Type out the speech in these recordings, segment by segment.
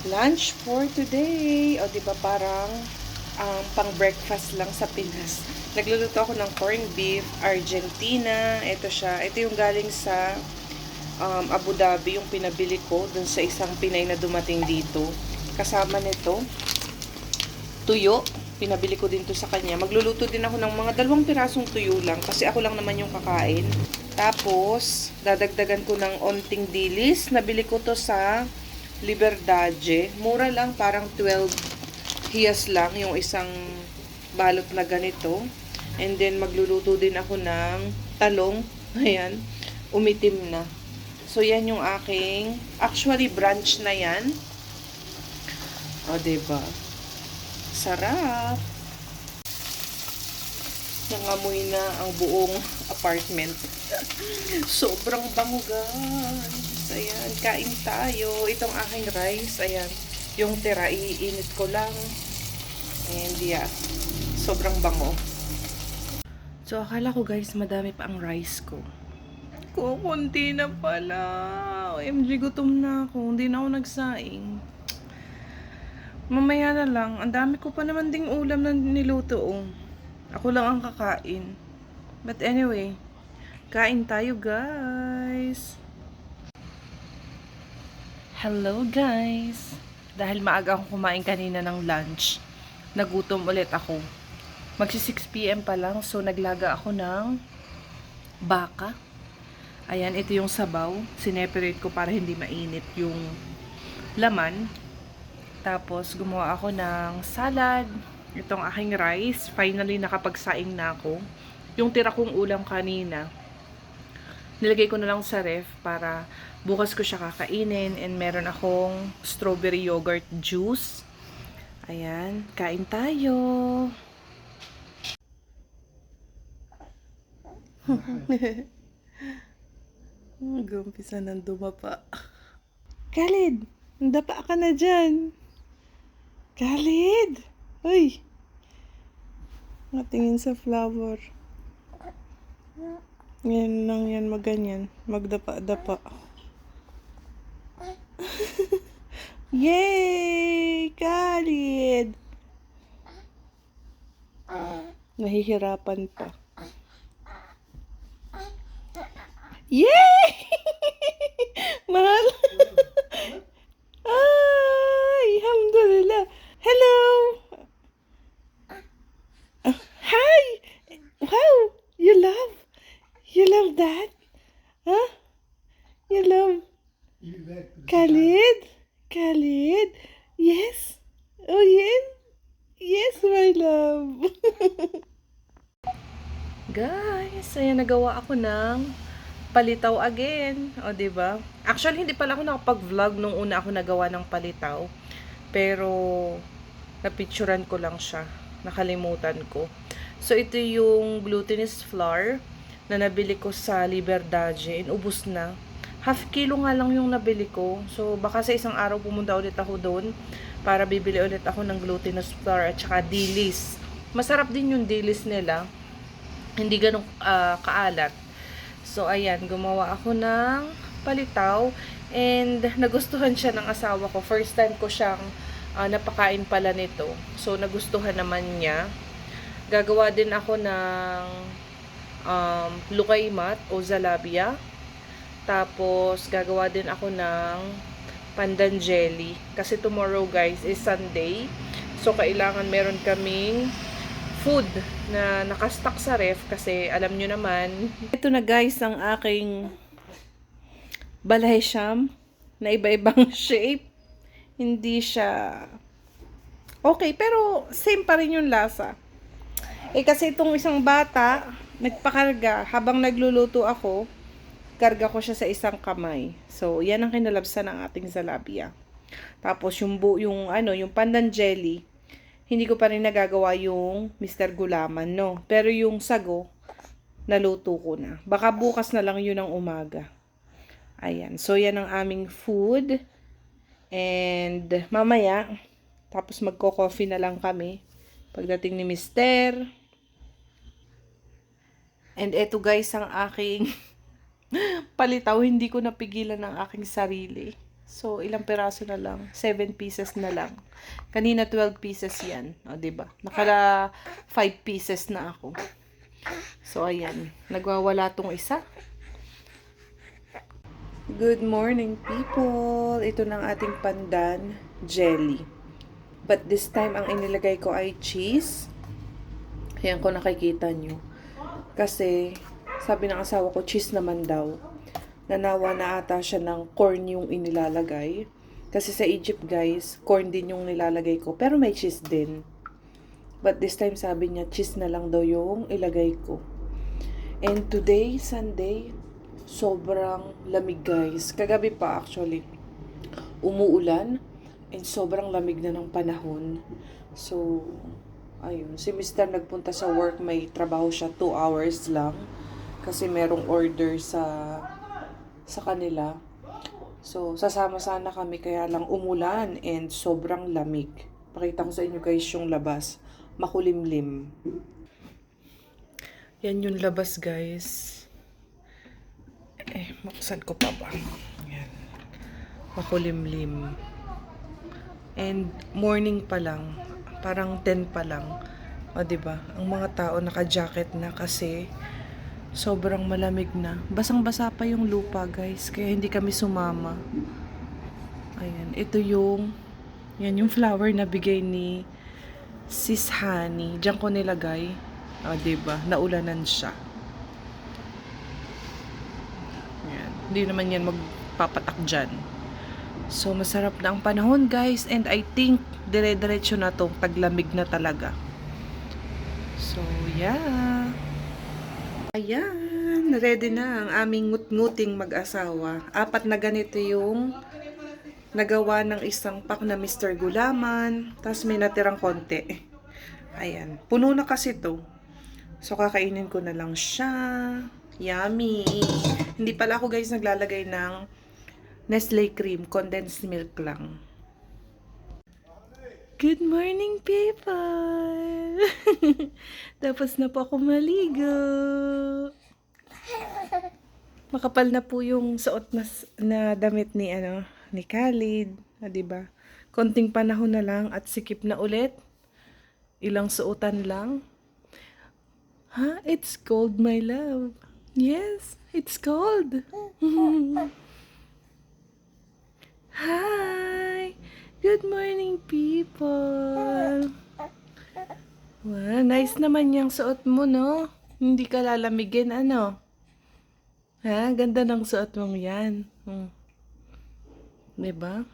Lunch for today. O, di ba parang pang-breakfast lang sa Pinas. Nagluluto ako ng corned beef, Argentina. Ito siya. Ito yung galing sa Abu Dhabi, yung pinabili ko dun sa isang Pinay na dumating dito. Kasama nito, tuyo. Pinabili ko din to sa kanya. Magluluto din ako ng mga 2 pirasong tuyo lang kasi ako lang naman yung kakain. Tapos, dadagdagan ko ng onting dilis. Nabili ko to sa Liberdade. Mura lang, parang 12 hiyas lang yung isang balot na ganito. And then, magluluto din ako ng talong. Ayan, umitim na. So, yan yung aking, actually, brunch na yan. O, diba? Sarap! Nangamoy na ang buong apartment. Sobrang bango, guys. Ayan, kain tayo. Itong aking rice, ayan. Yung tira, iinit ko lang. And yeah, sobrang bango. So, akala ko guys, madami pa ang rice ko. Kukunti na pala. OMG, gutom na ako. Hindi na ako nagsaing. Mamaya na lang. Ang dami ko pa naman ding ulam na niluto, oh. Ako lang ang kakain. But anyway, kain tayo, guys. Hello, guys. Dahil maaga akong kumain kanina ng lunch, nagutom ulit ako. Magsi 6 PM pa lang, so naglaga ako ng baka. Ayan, ito yung sabaw. Sineperate ko para hindi mainit yung laman. Tapos, gumawa ako ng salad. Itong aking rice. Finally, nakapagsaing na ako. Yung tira kong ulam kanina, nilagay ko na lang sa ref para bukas ko siya kakainin. And meron akong strawberry yogurt juice. Ayan, kain tayo. Gumpisa ng dumapa. Khalid, dapa ka na dyan. Khalid! Uy! Natingin sa flower. Yan lang yan, maganyan. Magdapa-dapa. Yay! Khalid! Nahihirapan pa. Yay! Mahal! Ay! Alhamdulillah! Hello! Hi! Wow! You love that? Huh? You love Khalid? Khalid? Yes? Oh, yes? Yes, my love. Guys, ayan, nagawa ako ng palitaw again. O, diba? Actually, hindi pala ako nakapag-vlog nung una ako nagawa ng palitaw. Pero, napicturan ko lang siya. Nakalimutan ko. So, ito yung glutinous flour na nabili ko sa Liberdade. Ubus na. Half kilo nga lang yung nabili ko. So, baka sa isang araw pumunta ulit ako doon para bibili ulit ako ng glutinous flour at saka dilis. Masarap din yung dilis nila. Hindi ganun kaalat. So, ayan, gumawa ako ng palitaw and nagustuhan siya ng asawa ko. First time ko siyang napakain pala nito. So, nagustuhan naman niya. Gagawa din ako ng lukaymat o zalabia. Tapos, gagawa din ako ng pandan jelly. Kasi tomorrow, guys, is Sunday. So, kailangan meron kaming food na nakastock sa ref kasi alam nyo naman. Ito na guys ang aking balay siyam na iba-ibang shape. Hindi siya okay, pero same pa rin yung lasa. Kasi itong isang bata nagpakarga habang nagluluto ako, karga ko siya sa isang kamay. So, yan ang kinalabsan ng ating zalabia. Tapos yung pandan jelly, hindi ko pa rin nagagawa yung Mr. Gulaman, no. Pero yung sago, naluto ko na. Baka bukas na lang yun ng umaga. Ayan. So, yan ang aming food. And, mamaya, tapos magko-coffee na lang kami. Pagdating ni Mr. And eto guys, ang aking palitaw. Hindi ko napigilan ng aking sarili. So, ilang piraso na lang? 7 pieces na lang. Kanina 12 pieces yan. O, diba? Nakala 5 pieces na ako. So, ayan. Nagwawala tong isa. Good morning, people! Ito ng ating pandan jelly. But this time, ang inilagay ko ay cheese. Ayan ko nakikita nyo. Kasi, sabi ng asawa ko, cheese naman daw. Nanawa na ata siya ng corn yung inilalagay. Kasi sa Egypt, guys, corn din yung nilalagay ko. Pero may cheese din. But this time, sabi niya, cheese na lang daw yung ilagay ko. And today, Sunday, sobrang lamig, guys. Kagabi pa, actually, umuulan. And sobrang lamig na ng panahon. So, ayun. Si Mr. nagpunta sa work, may trabaho siya 2 hours lang. Kasi merong order sa kanila. So, sasama sana kami kaya lang umulan and sobrang lamig. Pakita ko sa inyo guys yung labas. Makulimlim. Yan yung labas guys. Buksan ko pa ba? Yan. Makulimlim. And morning pa lang. Parang 10 pa lang. O, diba? Ang mga tao naka-jacket na kasi sobrang malamig na. Basang-basa pa yung lupa, guys. Kaya hindi kami sumama. Ayan. Ito yung yan yung flower na bigay ni Sis Honey. Diyan ko nilagay. O, diba? Naulanan siya. Ayan. Hindi naman yan magpapatak dyan. So, masarap na ang panahon, guys. And I think, dire-diretso na to. Taglamig na talaga. So, yeah. Ayan, ready na ang aming ngut-nguting mag-asawa. 4 na ganito yung nagawa ng isang pack na Mr. Gulaman. Tapos may natirang konti. Ayan, puno na kasi to. So, kakainin ko na lang siya. Yummy! Hindi pala ako guys naglalagay ng Nestle cream. Condensed milk lang. Good morning, people! Tapos na po ako maligo. Makapal na po yung suot na damit ni ni Khalid, di ba? Konting panahon na lang at sikip na ulit. Ilang suotan lang. Ha? It's cold, my love. Yes, it's cold. Hi! Good morning, people! Wow, nice naman yung suot mo, no? Hindi ka lalamigin, ano? Ha? Ganda ng suot mong yan. Diba?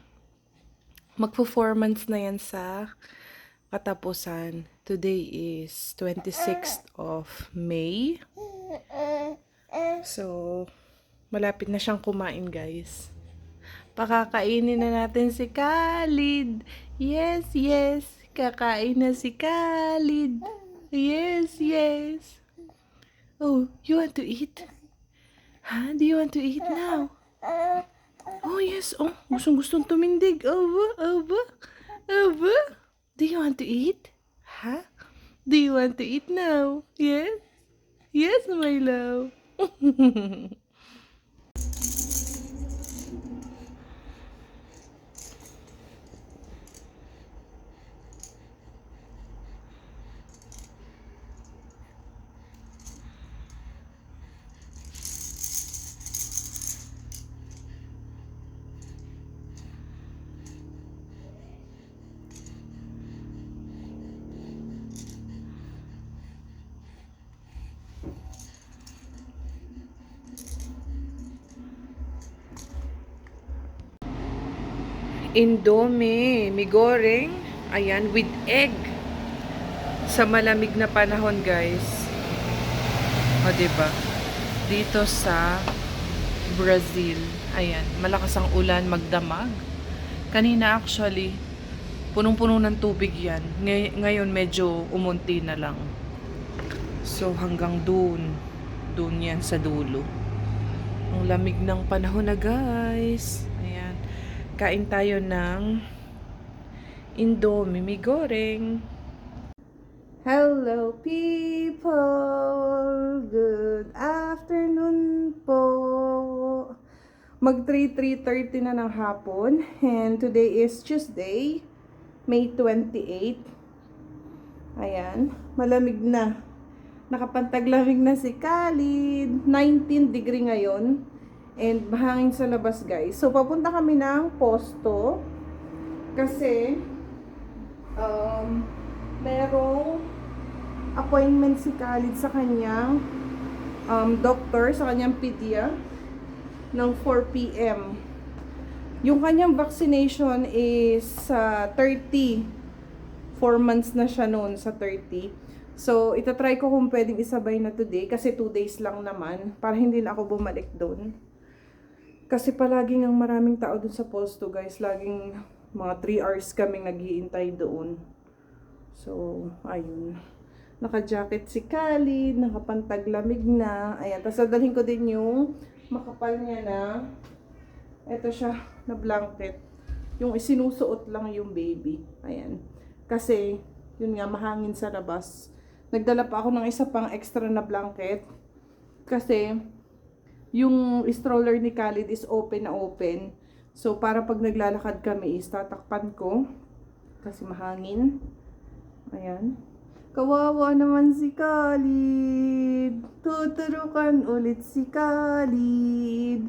Mag-performance na yan sa katapusan. Today is 26th of May. So, malapit na siyang kumain, guys. Pakakainin na natin si Khalid. Yes, yes. Kakain na si Khalid. Yes, yes. Oh, you want to eat? Huh? Do you want to eat now? Oh, yes. Oh, gustong-gustong tumindig. Aba, aba, aba. Do you want to eat? Huh? Do you want to eat now? Yes? Yes, my love. Indomie, mi goreng, ayan, with egg. Sa malamig na panahon, guys. O, diba? Dito sa Brazil, ayan, malakas ang ulan, magdamag. Kanina actually, punong-puno ng tubig yan. Ngayon medyo umunti na lang. So, hanggang dun yan sa dulo. Ang lamig ng panahon na, guys. Ayan. Kain tayo ng Indomie mi goreng. Hello, people! Good afternoon po! Mag 3:30 na ng hapon. And today is Tuesday, May 28. Ayan. Malamig na. Nakapantaglamig na si Khalid. 19 degree ngayon. And mahangin sa labas, guys. So, papunta kami ng posto. Kasi, merong appointment si Khalid sa kanyang doctor, sa kanyang pedia ng 4 p.m. Yung kanyang vaccination is 30. 4 months na siya noon sa 30. So, itatry ko kung pwedeng isabay na today kasi 2 days lang naman para hindi na ako bumalik doon. Kasi palaging ang maraming tao doon sa posto, guys. Laging mga 3 hours kaming naghihintay doon. So, ayun. Naka-jacket si Khalid, nakapantaglamig na. Ayan, tapos dadalhin ko din yung makapal niya na, eto siya, na blanket. Yung isinusuot lang yung baby. Ayan. Kasi, yun nga, mahangin sa labas. Nagdala pa ako ng isa pang extra na blanket. Kasi, yung stroller ni Khalid is open na open. So, para pag naglalakad kami, is tatakpan ko. Kasi mahangin. Ayan. Kawawa naman si Khalid. Tuturukan ulit si Khalid.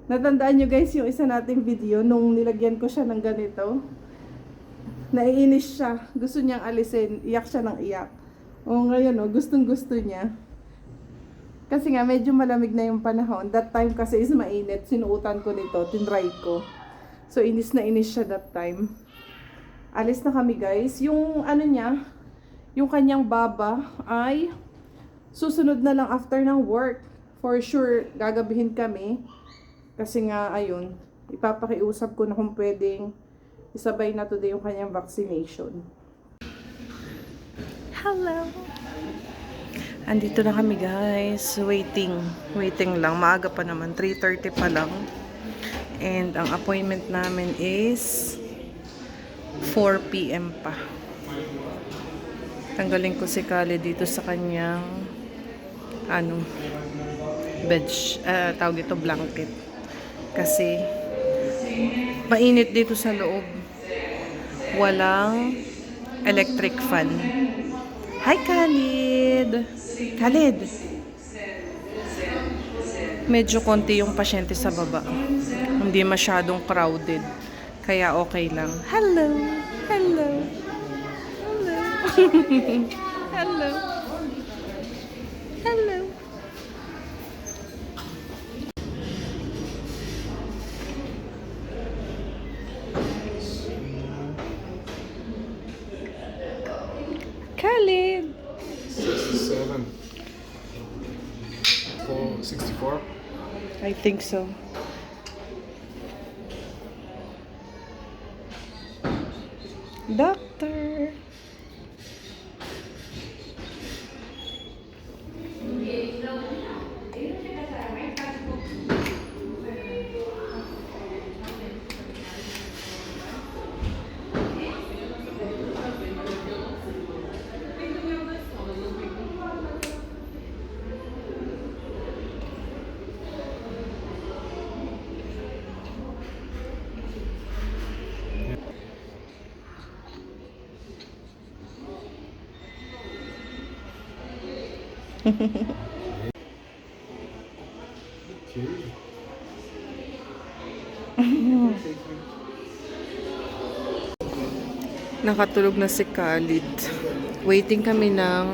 Natandaan nyo guys yung isa nating video nung nilagyan ko siya ng ganito. Naiinis siya. Gusto niyang alisin. Iyak siya ng iyak. O ngayon gustong gusto niya. Kasi nga medyo malamig na yung panahon. That time kasi is mainit. Sinuutan ko nito. Tinry ko. So inis na inis siya that time. Alis na kami guys. Yung ano niya, yung kanyang baba ay susunod na lang after ng work. For sure, gagabihin kami. Kasi nga, ayun, ipapakiusap ko na kung pwedeng isabay na today yung kanyang vaccination. Hello! Andito na kami guys. Waiting lang. Maaga pa naman. 3:30 pa lang. And ang appointment namin is 4 p.m. pa. Tanggalin ko si Khalid dito sa kanyang tawag ito blanket. Kasi mainit dito sa loob. Walang electric fan. Hi Khalid! Khalid! Medyo konti yung pasyente sa baba. Hindi masyadong crowded. Kaya okay lang. Hello! Hello! Hello! Hello! Hello! Khalid! 67. 64. I think so. Doctor! Nakatulog na si Khalid. Waiting kami ng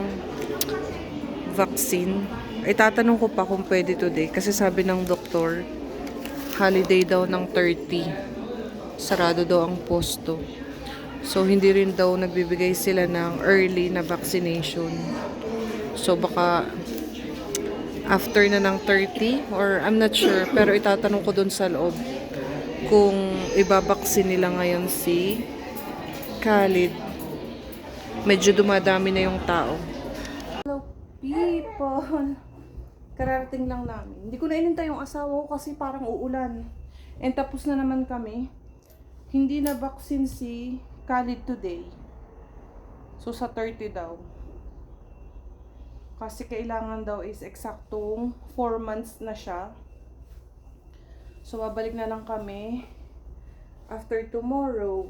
vaccine. Itatanong ko pa kung pwede today. Kasi sabi ng doktor, holiday daw ng 30. Sarado daw ang posto. So, hindi rin daw nagbibigay sila ng early na vaccination. So, baka after na ng 30 or I'm not sure. Pero itatanong ko dun sa loob kung ibabaksin nila ngayon si Khalid. Medyo dumadami na yung tao. Hello people! Kararating lang namin. Hindi ko na inintay yung asawa ko kasi parang uulan. And tapos na naman kami. Hindi na vaccine si Khalid today. So sa 30 daw. Kasi kailangan daw is eksaktong 4 months na siya. So, babalik na lang kami after tomorrow.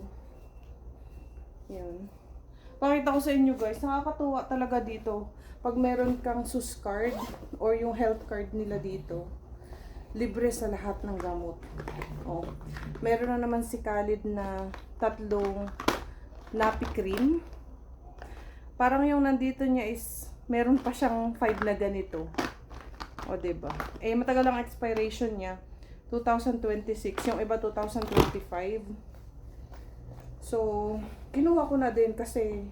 Yan. Pakita ko sa inyo guys, nakakatuwa talaga dito. Pag meron kang SUS card or yung health card nila dito, libre sa lahat ng gamot. Oh. Meron na naman si Khalid na 3 nappy cream. Parang yung nandito niya is, meron pa siyang 5 na ganito. O, diba? Eh, matagal ang expiration niya. 2026. Yung iba, 2025. So, kinuha ko na din kasi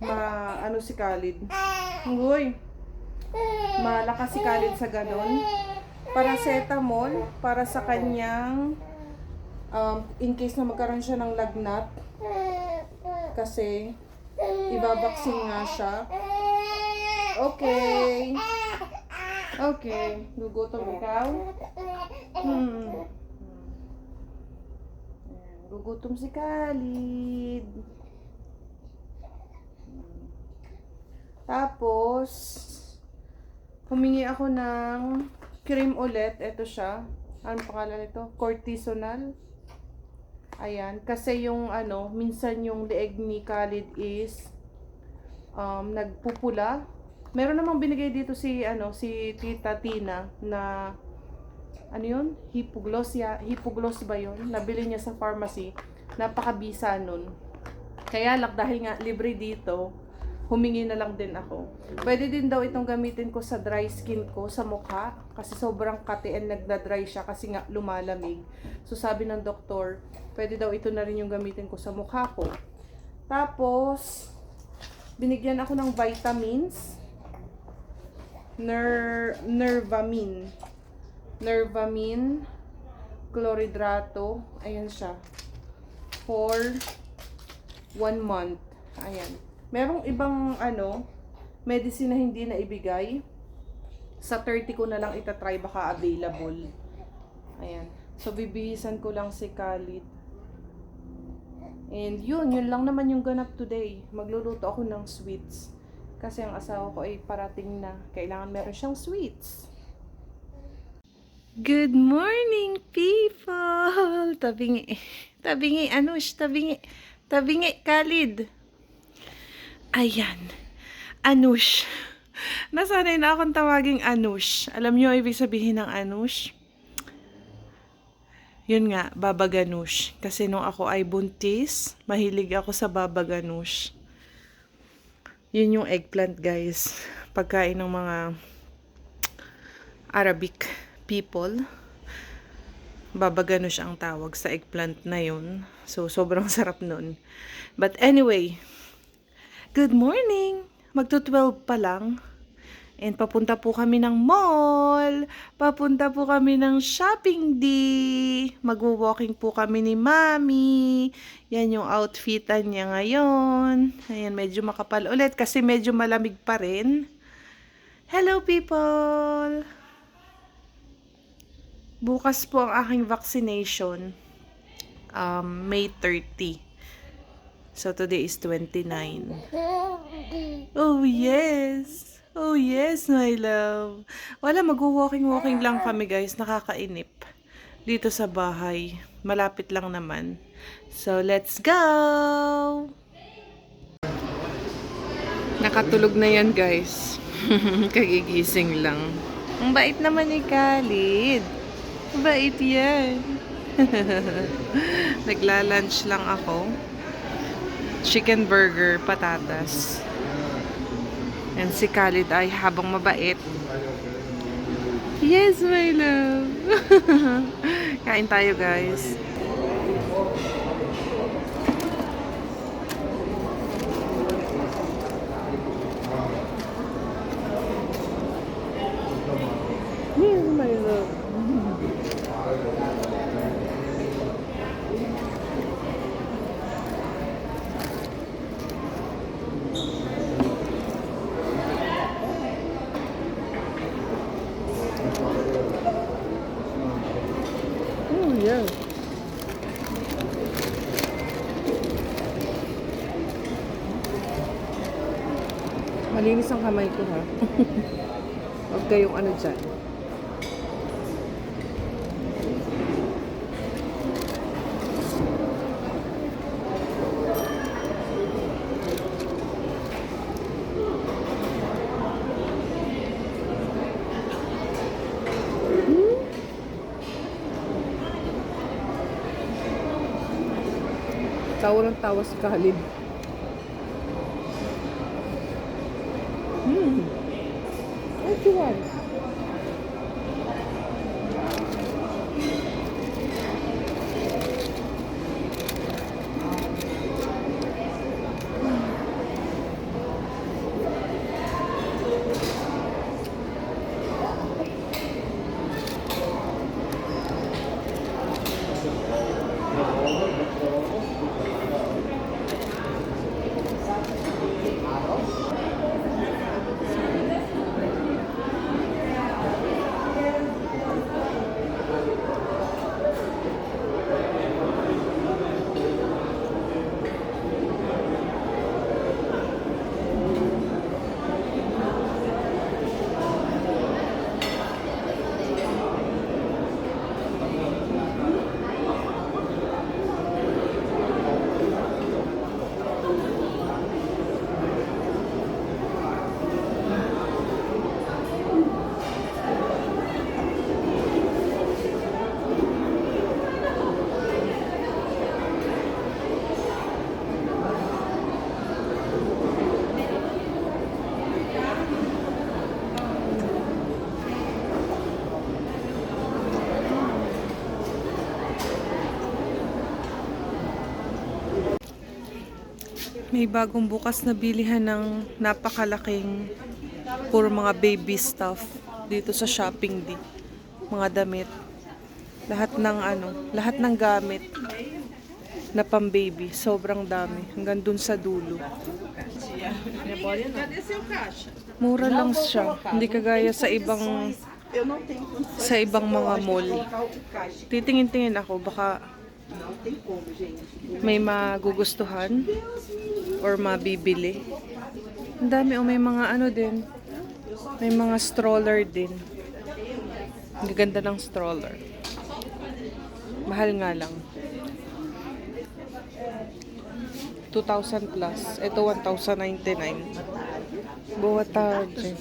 ano si Khalid. Uy! Malakas si Khalid sa ganon. Paracetamol para sa kanyang in case na magkaroon siya ng lagnat. Kasi ibabaksin nga siya. Okay. Okay. Gugutom ikaw? Gugutom si Khalid. Tapos, humingi ako ng cream ulit. Ito siya. Anong pangalan nito? Cortisonal. Ayan. Kasi yung minsan yung leeg ni Khalid is nagpupula. Meron namang binigay dito si Tita Tina na yun? Hipogloss ba yun? Nabili niya sa pharmacy. Napakabisa nun. Kaya lang dahil nga libre dito, humingi na lang din ako. Pwede din daw itong gamitin ko sa dry skin ko, sa mukha. Kasi sobrang kati and nagda-dry siya kasi nga lumalamig. So sabi ng doktor, pwede daw ito na rin yung gamitin ko sa mukha ko. Tapos, binigyan ako ng vitamins. Nervamine, chlorhydrato, ayan siya, for 1 month. Ayan. Merong ibang medicine na hindi na ibigay. Sa 30 ko na lang itatry, baka available. Ayan. So, bibihisan ko lang si Khalid. And yun lang naman yung ganap today. Magluluto ako ng sweets. Kasi ang asawa ko ay parating na. Kailangan meron siyang sweets. Good morning, people! Tabingi, Anush, tabingi, Khalid. Ayan, Anush. Nasanay na akong tawaging Anush. Alam niyo ibig sabihin ng Anush? Yun nga, Baba Ganoush. Kasi nung ako ay buntis, mahilig ako sa Baba Ganoush. Yun yung eggplant, guys. Pagkain ng mga Arabic people. Baba Ganoush ang tawag sa eggplant na yun. So, sobrang sarap nun. But anyway, good morning! Magto-12 pa lang. And papunta po kami ng mall. Papunta po kami ng shopping day. Magwo-walking po kami ni Mami. Yan yung outfitan niya ngayon. Ayan, medyo makapal ulit kasi medyo malamig pa rin. Hello, people! Bukas po ang aking vaccination. May 30. So, today is 29. Oh, yes! Oh, yes, my love. Wala, mag-walking lang kami, guys. Nakakainip. Dito sa bahay. Malapit lang naman. So, let's go! Nakatulog na yan, guys. Kagigising lang. Ang bait naman ni Khalid. Bait yan. Nagla-lunch lang ako. Chicken burger, patatas. And si Khalid ay habang mabait. Yes, my love. Kain tayo, guys. Yes, my love. Oh, yeah. Malinis ang kamay ko ha. Huwag kayong ano dyan. Tawa ng tawa si Khalid. What you want? May bagong bukas na bilihan ng napakalaking puro mga baby stuff dito sa Shopping D. Mga damit. Lahat ng gamit na pang-baby. Sobrang dami. Hanggang dun sa dulo. Mura lang siya. Hindi kagaya sa ibang mga mall. Titingin-tingin ako. Baka may magugustuhan or mabibili. Ang dami may mga ano din. May mga stroller din. Ang ganda ng stroller. Mahal nga lang. 2,000 plus. Ito 1,099. Buwat tarde.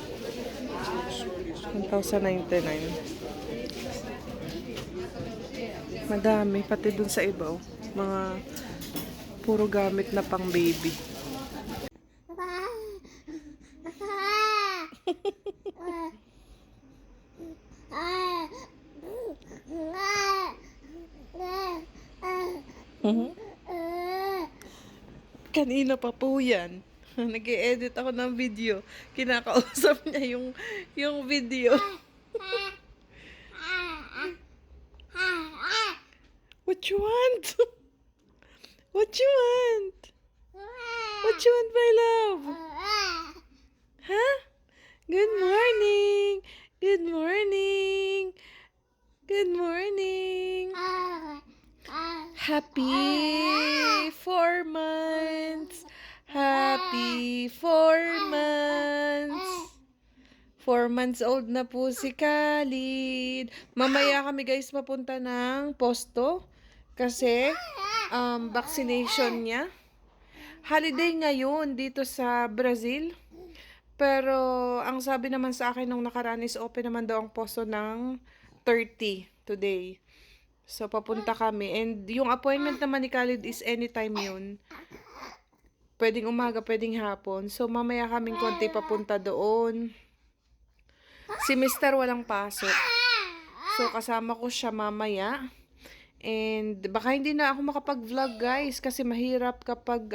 1,099. Madami. Pati dun sa iba. Mga puro gamit na pang baby. Kanina pa po yan. Nag-i-edit ako ng video. Kinakausap niya yung video. What you want? What you want? What you want, my love? Huh? Good morning. Good morning. Good morning. Happy 4 months. Happy 4 months. 4 months old na po si Khalid. Mamaya kami guys papunta ng posto kasi vaccination niya. Holiday ngayon dito sa Brazil. Pero ang sabi naman sa akin nung nakaraan is open naman daw ang posto ng 30 today. So, papunta kami. And yung appointment naman ni Khalid is anytime yun. Pwedeng umaga, pwedeng hapon. So, mamaya kaming konti papunta doon. Si Mr. walang pasok. So, kasama ko siya mamaya. And baka hindi na ako makapag-vlog guys. Kasi mahirap kapag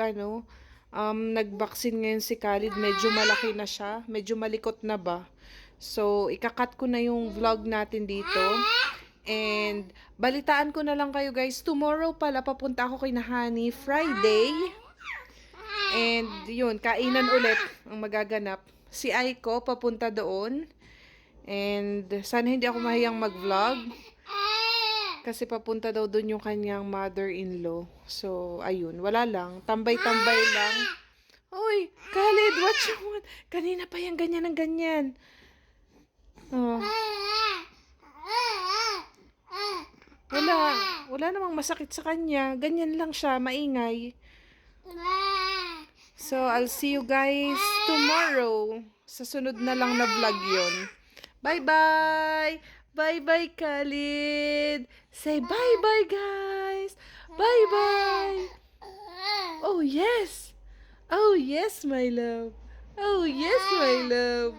nag-vaccine ngayon si Khalid. Medyo malaki na siya. Medyo malikot na ba. So, ikakat ko na yung vlog natin dito. And, balitaan ko na lang kayo guys. Tomorrow pala, papunta ako kay Nahani. Friday. And, yun, kainan ulit ang magaganap. Si Aiko, papunta doon. And, sana hindi ako mahiyang mag-vlog. Kasi papunta daw doon yung kanyang mother-in-law. So, ayun, wala lang. Tambay-tambay lang. Uy, Khalid, what you want? Kanina pa yan, ganyan ng ganyan. Oh. Wala namang masakit sa kanya. Ganyan lang siya, maingay. So, I'll see you guys tomorrow. Sa sunod na lang na vlog yun. Bye-bye! Bye-bye, Khalid! Say bye-bye, guys! Bye-bye! Oh, yes! Oh, yes, my love! Oh, yes, my love!